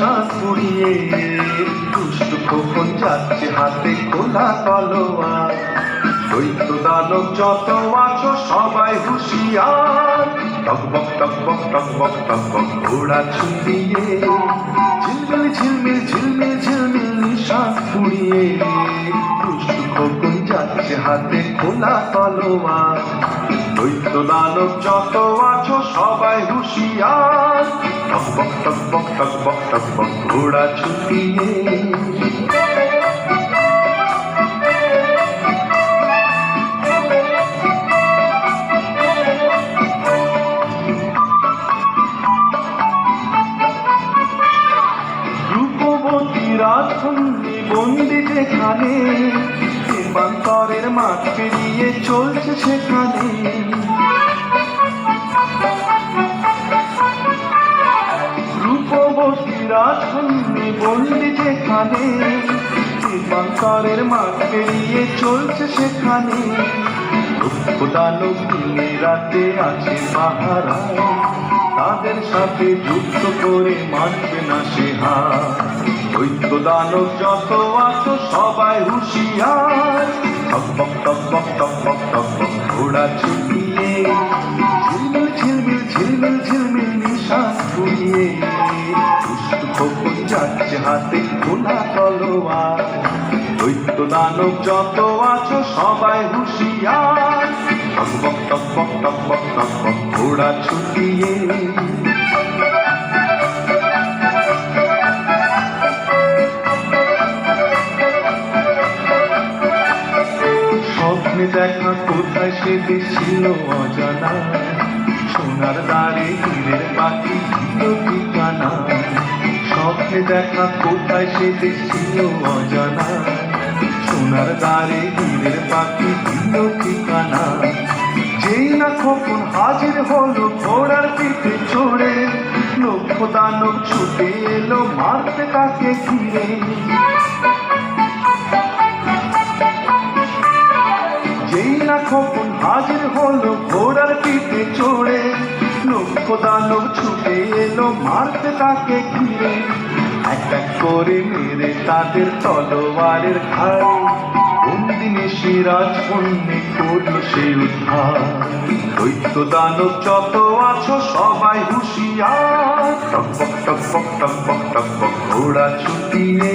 নিঃশ্বাস ফুরিয়ে দুষ্ট কখন যাচ্ছে হাতে খোলা তলোয়ার। দৈত্য দানব যত আছো সবাই হুঁশিয়ার। টকবক টকবক টকবক টকবক ঘোড়া ছুটিয়ে ঝিলমিল ঝিলমিল ঝিলমিল ঝিলমিল নিঃশ্বাস ফুরিয়ে দুষ্ট কখন যাচ্ছে হাতে খোলা তলোয়ার। দৈত্য দানব যত আছো সবাই হুঁশিয়ার। টকবক টকবক টকবক টকবক ঘোড়া ছুটিয়ে রাজবন্দি বন্দি যেখানে বান্তরের মাঠ পেরিয়ে চলছে সেখানে। রূপবতী রাজবন্দি বন্দি যেখানে বান্তরের মাঠ পেরিয়ে চলছে সেখানে। রূপ দানব দিনে রাতে আছে পাহারায়, তাদের সাথে যুদ্ধ করে মানবে না সে হার। দৈত্য দানব যত আছো সবাই হুঁশিয়ার। টকবক টকবক টকবক টকবক ঘোড়া ছুটিয়ে ঝিলমিল ঝিলমিল ঝিলমিল ঝিলমিল নিঃশ্বাস ফুরিয়ে দুষ্ট খোকন যাচ্ছে হাতে খোলা তলোয়ার। দৈত্য দানব যত আছো সবাই হুঁশিয়ার। টকবক টকবক টকবক টকবক ঘোড়া ছুটিয়ে স্বপ্নে দেখা কোথায় সে দেশ ছিল অজানা। সোনার দ্বারে হীরের বাকি ছিল ঠিকানা। স্বপ্নে দেখা কোথায় সে দেশ ছিল অজানা। সোনার দ্বারে হীরের বাকি ছিল ঠিকানা। যেই না খোকন হাজির হলো ঘোড়ার পিঠে চড়ে, লক্ষ্য দানব ছুটে এলো মারতে তাকে ঘিরে। যেই না খোকন হাজির হলো ঘোড়ার পিঠে চড়ে, লক্ষ্য দানব ছুটে এলো মারতে তাকে ঘিরে। এক এক করে মেরে তাদের তলোয়ারের ঘাড় বন্দিনী সিরাজ বন্দি করলো সে উদ্ধার। দৈত্য দানব যত আছো সবাই হুঁশিয়ার। টকবক টকবক টকবক টকবক ঘোড়া ছুটিয়ে